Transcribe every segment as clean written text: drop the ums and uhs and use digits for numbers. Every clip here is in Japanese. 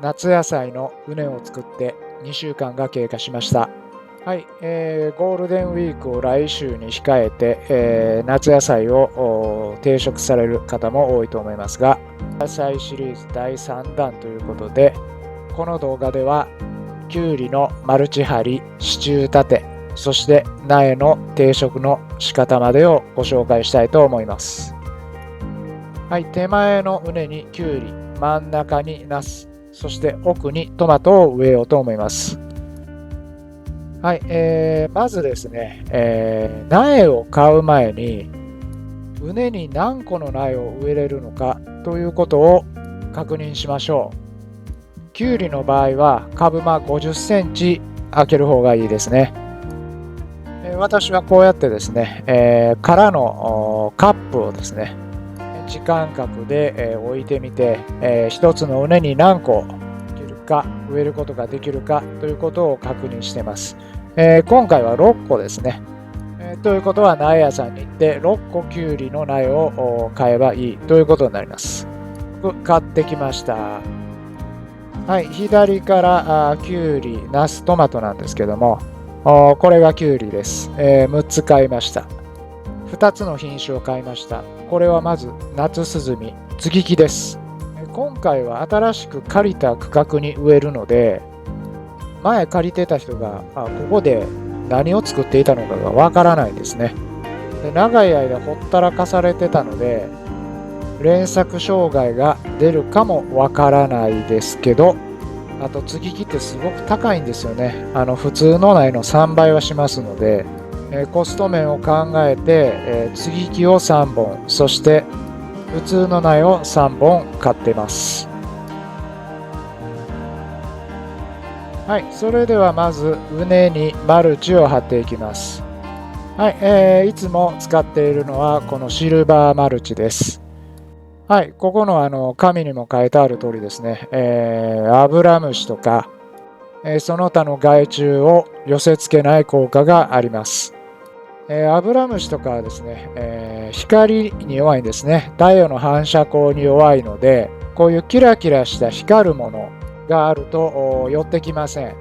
夏野菜の畝を作って2週間が経過しました。はい、ゴールデンウィークを来週に控えて、夏野菜を定食される方も多いと思いますが、野菜シリーズ第3弾ということで、この動画ではきゅうりのマルチ張り、支柱立て、そして苗の定食の仕方までをご紹介したいと思います。はい、手前の畝にきゅうり、真ん中にナス、そして奥にトマトを植えようと思います。はい、まずですね、苗を買う前に畝に何個の苗を植えれるのかということを確認しましょう。きゅうりの場合は株間50センチ開ける方がいいですね。私はこうやってですね、空のカップをですね、時間角で置いてみて、一つの畝に何個植えることができるかということを確認しています。今回は6個ですね。ということは苗屋さんに行って6個きゅうりの苗を買えばいいということになります。買ってきました。はい、左からきゅうり、ナス、トマトなんですけども、これがきゅうりです。6つ買いました。2つの品種を買いました。これはまず夏スみ、接ぎ木です。今回は新しく借りた区画に植えるので、前借りてた人がここで何を作っていたのかがわからないですね。で、長い間ほったらかされてたので、連作障害が出るかもわからないですけど、あと接ぎ木ってすごく高いんですよね。普通の苗の3倍はしますので、コスト面を考えて、接ぎ木を3本、そして普通の苗を3本買っています。はい、それではまず畝にマルチを張っていきます。はい、いつも使っているのはこのシルバーマルチです。はい、ここの紙にも書いてある通りですね、アブラムシとか、その他の害虫を寄せ付けない効果があります。アブラムシとかはですね、光に弱いんですね。太陽の反射光に弱いので、こういうキラキラした光るものがあると寄ってきません。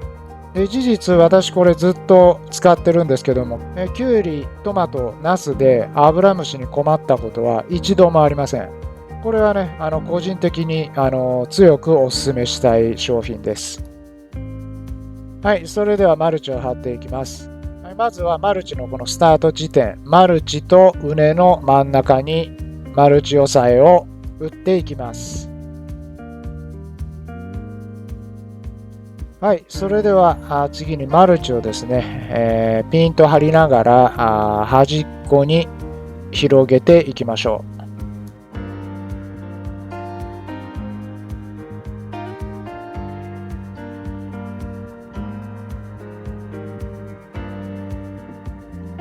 事実私これずっと使ってるんですけども、きゅうり、トマト、ナスでアブラムシに困ったことは一度もありません。これはね、個人的に強くお勧めしたい商品です。はい、それではマルチを貼っていきます。はい、まずはマルチのこのスタート地点、マルチと畝の真ん中にマルチ押さえを打っていきます。はい、それでは次にマルチをですね、ピンと張りながら端っこに広げていきましょう。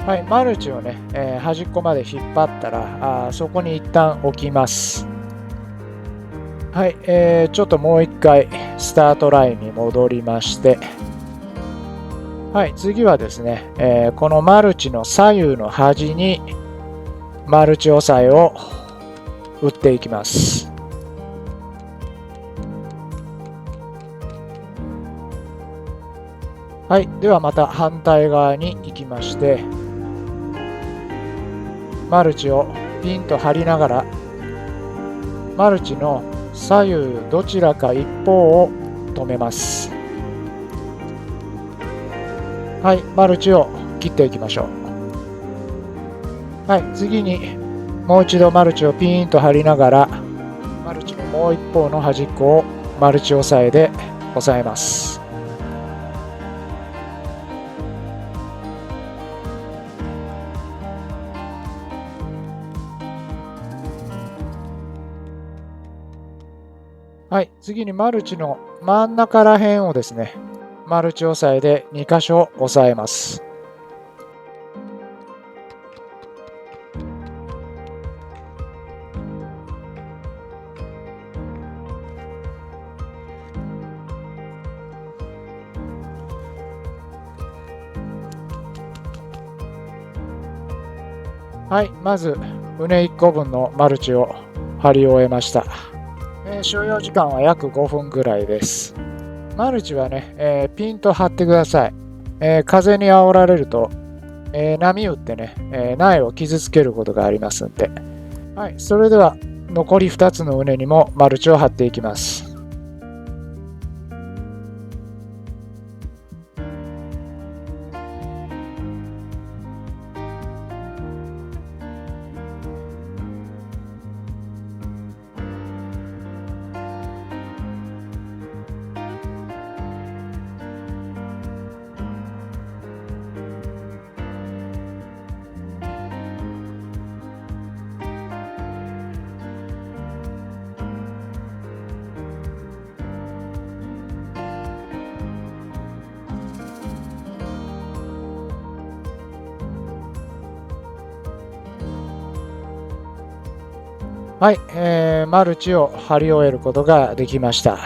はい、マルチをね、端っこまで引っ張ったらそこに一旦置きます。はい、ちょっともう一回スタートラインに戻りまして、はい、次はですね、このマルチの左右の端にマルチ押さえを打っていきます。はい、ではまた反対側に行きまして、マルチをピンと張りながらマルチの左右どちらか一方を止めます。はい、マルチを切っていきましょう。はい、次にもう一度マルチをピーンと張りながらマルチのもう一方の端っこをマルチ押さえで押さえます。はい、次にマルチの真ん中ら辺をですね、マルチ押さえで2箇所押さえます。はい、まず畝1個分のマルチを張り終えました。所要時間は約5分ぐらいです。マルチはね、ピンと張ってください。風に煽られると、波打ってね、苗を傷つけることがありますんで。はい、それでは残り2つの畝にもマルチを張っていきます。はい、マルチを張り終えることができました。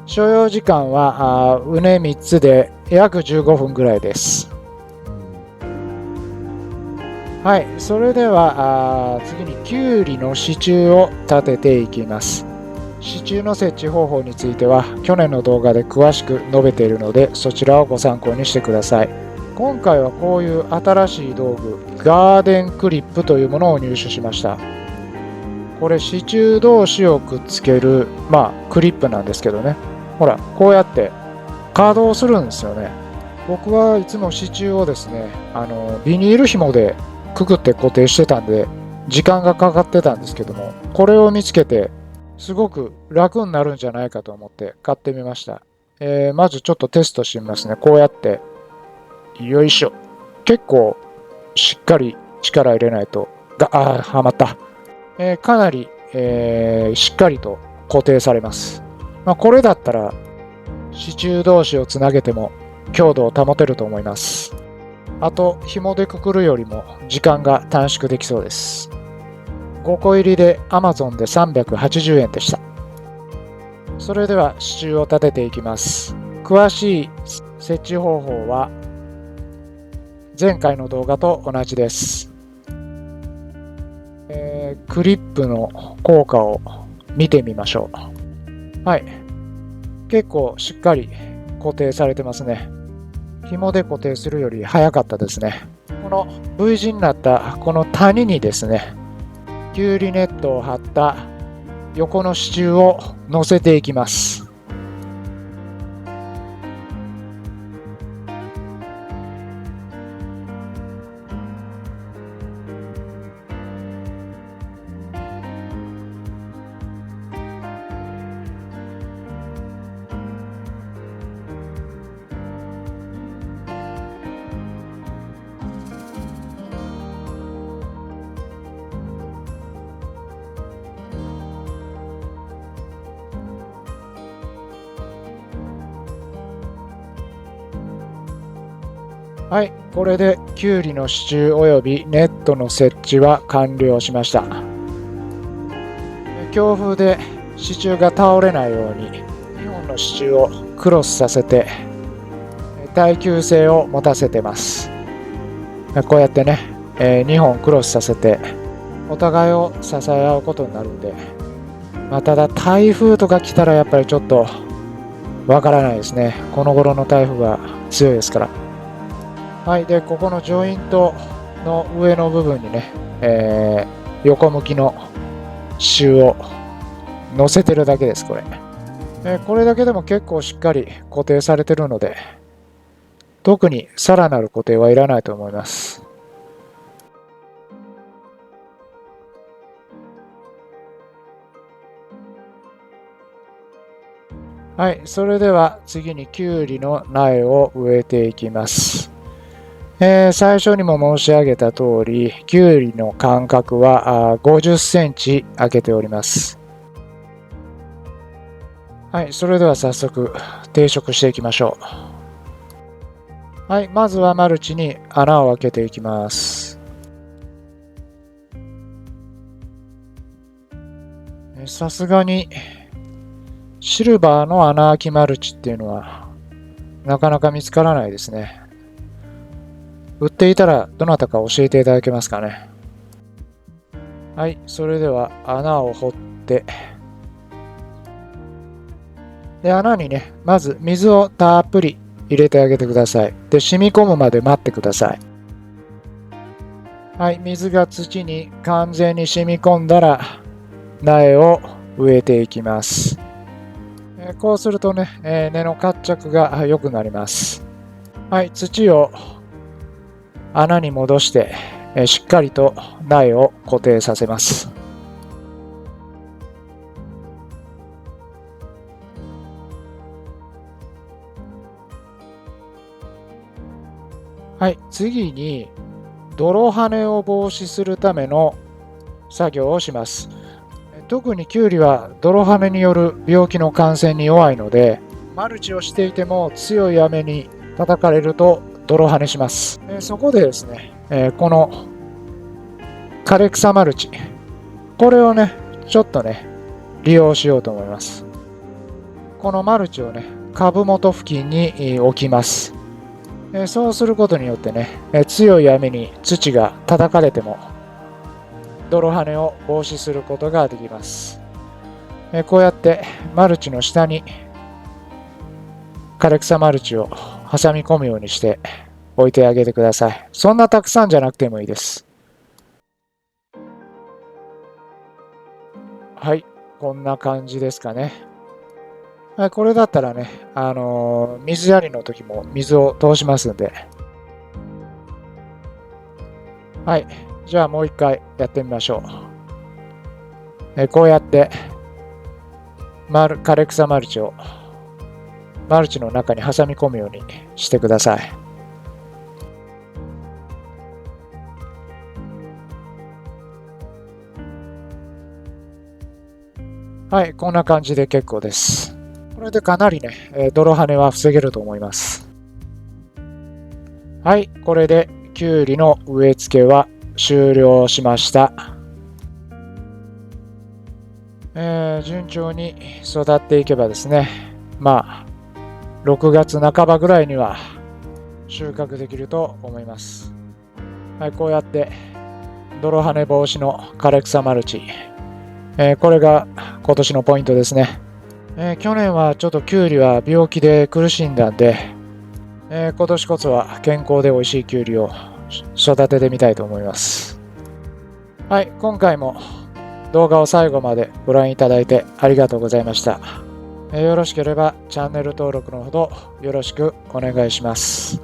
所要時間は畝3つで約15分ぐらいです。はい、それでは次にきゅうりの支柱を立てていきます。支柱の設置方法については去年の動画で詳しく述べているので、そちらをご参考にしてください。今回はこういう新しい道具、ガーデンクリップというものを入手しました。これ支柱同士をくっつける、クリップなんですけどね。ほら、こうやって稼働するんですよね。僕はいつも支柱をですね、ビニール紐でくくって固定してたんで、時間がかかってたんですけども、これを見つけて、すごく楽になるんじゃないかと思って買ってみました。まずちょっとテストしてみますね。こうやって、よいしょ。結構しっかり力入れないと、はまった。かなり、しっかりと固定されます。これだったら支柱同士をつなげても強度を保てると思います。あと紐でくくるよりも時間が短縮できそうです。5個入りで Amazon で380円でした。それでは支柱を立てていきます。詳しい設置方法は前回の動画と同じです。クリップの効果を見てみましょう。はい。結構しっかり固定されてますね。紐で固定するより早かったですね。この V 字になったこの谷にですね、きゅうりネットを張った横の支柱を乗せていきます。はい、これできゅうりの支柱およびネットの設置は完了しました。強風で支柱が倒れないように2本の支柱をクロスさせて耐久性を持たせてます。こうやってね、2本クロスさせてお互いを支え合うことになるんで、ただ台風とか来たらやっぱりちょっとわからないですね。この頃の台風が強いですから。はい、でここのジョイントの上の部分にね、横向きの支柱を乗せてるだけです。これ、これだけでも結構しっかり固定されてるので、特にさらなる固定はいらないと思います。はい、それでは次にきゅうりの苗を植えていきます。最初にも申し上げた通り、きゅうりの間隔は50センチ空けております。はい、それでは早速定植していきましょう。はい、まずはマルチに穴を開けていきます。さすがにシルバーの穴あきマルチっていうのはなかなか見つからないですね。売っていたらどなたか教えていただけますかね。はい、それでは穴を掘ってで、穴にね、まず水をたっぷり入れてあげてください。で、染み込むまで待ってください。はい、水が土に完全に染み込んだら、苗を植えていきます。こうするとね、根の活着が良くなります。はい、土を穴に戻して、しっかりと苗を固定させます。はい、次に泥跳ねを防止するための作業をします。特にキュウリは泥跳ねによる病気の感染に弱いので、マルチをしていても強い雨に叩かれると泥跳ねします。そこでですね、この枯れ草マルチ、これをね、ちょっとね、利用しようと思います。このマルチをね、株元付近に置きます。そうすることによってね、強い雨に土が叩かれても泥跳ねを防止することができます。こうやってマルチの下に枯れ草マルチを挟み込むようにして置いてあげてください。そんなたくさんじゃなくてもいいです。はい、こんな感じですかね。これだったらね、水やりの時も水を通しますんで。はい、じゃあもう一回やってみましょう。こうやって枯れ草マルチをマルチの中に挟み込むようにしてください。はい、こんな感じで結構です。これでかなりね、泥跳ねは防げると思います。はい、これできゅうりの植え付けは終了しました。順調に育っていけばですね、まあ、6月半ばぐらいには収穫できると思います。はい、こうやって泥跳ね防止の枯れ草マルチ、これが今年のポイントですね。去年はちょっとキュウリは病気で苦しんだんで、今年こそは健康で美味しいキュウリを育ててみたいと思います。はい、今回も動画を最後までご覧いただいてありがとうございました。よろしければチャンネル登録のほどよろしくお願いします。